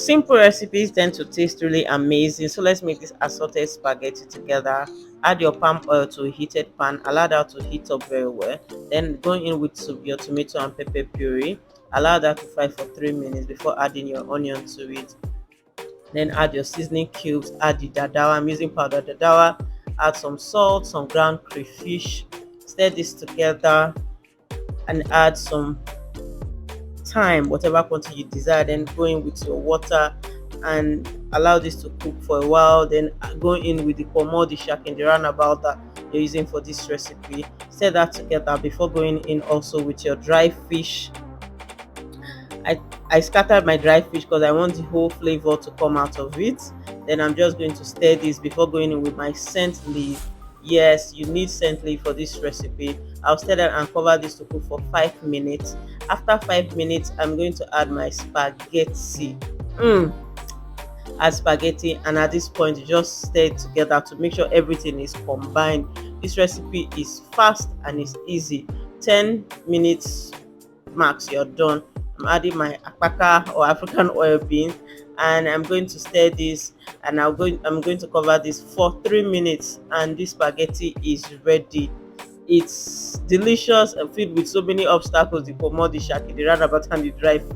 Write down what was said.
simple recipes tend to taste really amazing. So let's make this assorted spaghetti together. Add your palm oil to a heated pan. Allow that to heat up very well. Then go in with your tomato and pepper puree. Allow that to fry for 3 minutes before adding your onion to it. Then add your seasoning cubes. Add the dadawa. I'm using powdered dadawa. Add some salt, some ground crayfish. Stir this together and add some time, whatever quantity you desire. Then go in with your water and allow this to cook for a while. Then go in with the pomo, the shark, and the roundabout that you're using for this recipe. Stir that together before going in also with your dry fish. I scattered my dry fish because I want the whole flavor to come out of it. Then I'm just going to stir this before going in with my scent leaf. Yes, you need scent leaf for this recipe. I'll stir that and cover this to cook for 5 minutes. After 5 minutes, I'm going to add my spaghetti. Add spaghetti, and at this point, you just stir it together to make sure everything is combined. This recipe is fast and it's easy. 10 minutes max, you're done. I'm adding my akpaka or African oil beans, and I'm going to stir this, and I'm going to cover this for 3 minutes, and this spaghetti is ready. It's delicious and filled with so many obstacles: the pomo, the shaki, the roundabout, and the dry fish.